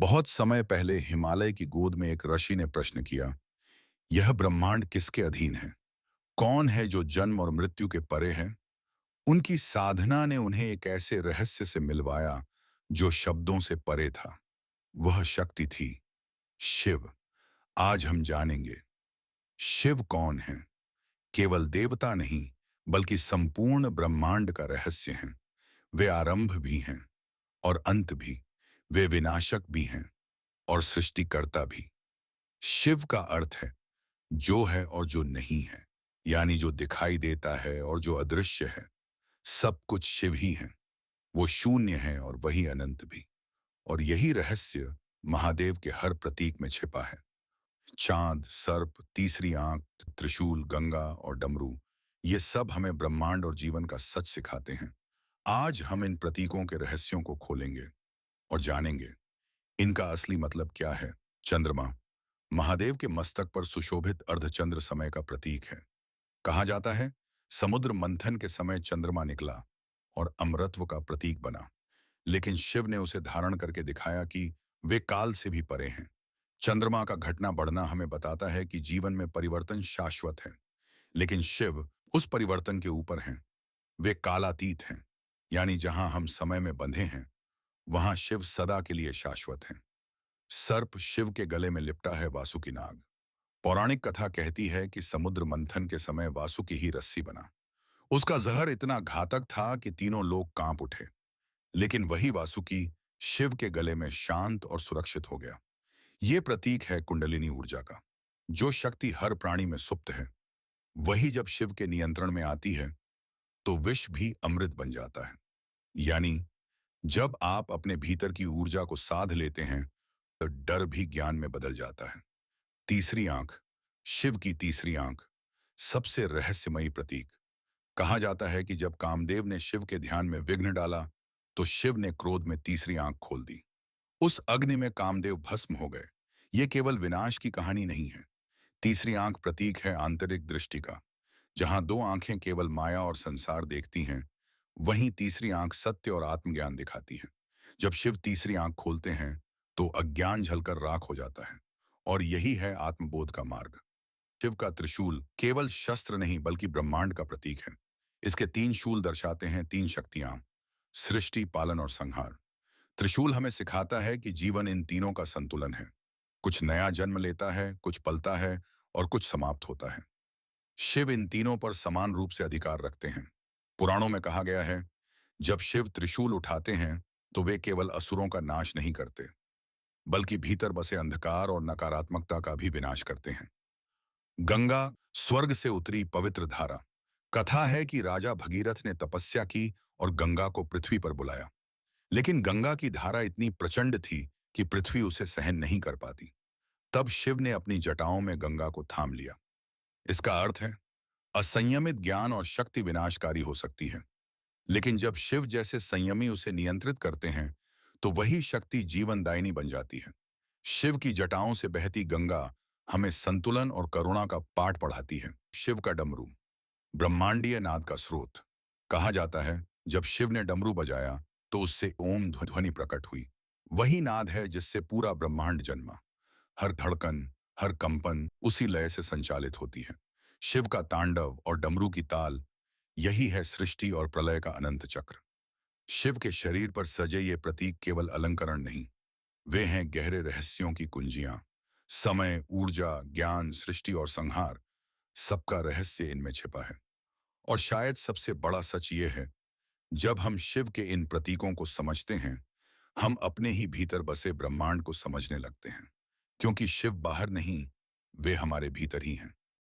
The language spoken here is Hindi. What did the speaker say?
बहुत समय पहले हिमालय की गोद में एक ऋषि ने प्रश्न किया, यह ब्रह्मांड किसके अधीन है? कौन है जो जन्म और मृत्यु के परे है? उनकी साधना ने उन्हें एक ऐसे रहस्य से मिलवाया जो शब्दों से परे था। वह शक्ति थी शिव। आज हम जानेंगे शिव कौन है। केवल देवता नहीं, बल्कि संपूर्ण ब्रह्मांड का रहस्य हैं। वे आरंभ भी हैं और अंत भी। वे विनाशक भी हैं और सृष्टिकर्ता भी। शिव का अर्थ है जो है और जो नहीं है, यानी जो दिखाई देता है और जो अदृश्य है। सब कुछ शिव ही है। वो शून्य है और वही अनंत भी। और यही रहस्य महादेव के हर प्रतीक में छिपा है। चांद, सर्प, तीसरी आंख, त्रिशूल, गंगा और डमरू, ये सब हमें ब्रह्मांड और जीवन का सच सिखाते हैं। आज हम इन प्रतीकों के रहस्यों को खोलेंगे और जानेंगे इनका असली मतलब क्या है। चंद्रमा महादेव के मस्तक पर सुशोभित अर्धचंद्र समय का प्रतीक है। कहा जाता है समुद्र मंथन के समय चंद्रमा निकला और अमरत्व का प्रतीक बना। लेकिन शिव ने उसे धारण करके दिखाया कि वे काल से भी परे हैं। चंद्रमा का घटना बढ़ना हमें बताता है कि जीवन में परिवर्तन शाश्वत है। लेकिन शिव उस परिवर्तन के ऊपर हैं। वे कालातीत हैं, यानी जहां हम समय में बंधे हैं वहां शिव सदा के लिए शाश्वत हैं। सर्प शिव के गले में लिपटा है वासुकी नाग। पौराणिक कथा कहती है कि समुद्र मंथन के समय वासुकी ही रस्सी बना। उसका जहर इतना घातक था कि तीनों लोग कांप उठे। लेकिन वही वासुकी शिव के गले में शांत और सुरक्षित हो गया। ये प्रतीक है कुंडलिनी ऊर्जा का, जो शक्ति हर प्राणी में सुप्त है। वही जब शिव के नियंत्रण में आती है तो विष भी अमृत बन जाता है। यानी जब आप अपने भीतर की ऊर्जा को साध लेते हैं तो डर भी ज्ञान में बदल जाता है। तीसरी आंख, शिव की तीसरी आंख, सबसे रहस्यमयी प्रतीक। कहा जाता है कि जब कामदेव ने शिव के ध्यान में विघ्न डाला तो शिव ने क्रोध में तीसरी आंख खोल दी। उस अग्नि में कामदेव भस्म हो गए। ये केवल विनाश की कहानी नहीं है। तीसरी आंख प्रतीक है आंतरिक दृष्टि का। जहां दो आंखें केवल माया और संसार देखती हैं, वहीं तीसरी आंख सत्य और आत्मज्ञान दिखाती है। जब शिव तीसरी आंख खोलते हैं तो अज्ञान झलकर राख हो जाता है। और यही है आत्मबोध का मार्ग। शिव का त्रिशूल केवल शस्त्र नहीं बल्कि ब्रह्मांड का प्रतीक है। इसके तीन शूल दर्शाते हैं तीन शक्तियां, सृष्टि, पालन और संहार। त्रिशूल हमें सिखाता है कि जीवन इन तीनों का संतुलन है। कुछ नया जन्म लेता है, कुछ पलता है और कुछ समाप्त होता है। शिव इन तीनों पर समान रूप से अधिकार रखते हैं। पुराणों में कहा गया है जब शिव त्रिशूल उठाते हैं तो वे केवल असुरों का नाश नहीं करते, बल्कि भीतर बसे अंधकार और नकारात्मकता का भी विनाश करते हैं। गंगा स्वर्ग से उतरी पवित्र धारा। कथा है कि राजा भगीरथ ने तपस्या की और गंगा को पृथ्वी पर बुलाया। लेकिन गंगा की धारा इतनी प्रचंड थी कि पृथ्वी उसे सहन नहीं कर पाती। तब शिव ने अपनी जटाओं में गंगा को थाम लिया। इसका अर्थ है असंयमित ज्ञान और शक्ति विनाशकारी हो सकती है, लेकिन जब शिव जैसे संयमी उसे नियंत्रित करते हैं तो वही शक्ति जीवनदायिनी बन जाती है। शिव की जटाओं से बहती गंगा हमें संतुलन और करुणा का पाठ पढ़ाती है। शिव का डमरू ब्रह्मांडीय नाद का स्रोत। कहा जाता है जब शिव ने डमरू बजाया तो उससे ओम ध्वनि प्रकट हुई। वही नाद है जिससे पूरा ब्रह्मांड जन्मा। हर धड़कन, हर कंपन उसी लय से संचालित होती है। शिव का तांडव और डमरू की ताल, यही है सृष्टि और प्रलय का अनंत चक्र। शिव के शरीर पर सजे ये प्रतीक केवल अलंकरण नहीं, वे हैं गहरे रहस्यों की कुंजियां। समय, ऊर्जा, ज्ञान, सृष्टि और संहार, सबका रहस्य इनमें छिपा है। और शायद सबसे बड़ा सच ये है, जब हम शिव के इन प्रतीकों को समझते हैं, हम अपने ही भीतर बसे ब्रह्मांड को समझने लगते हैं। क्योंकि शिव बाहर नहीं, वे हमारे भीतर ही हैं।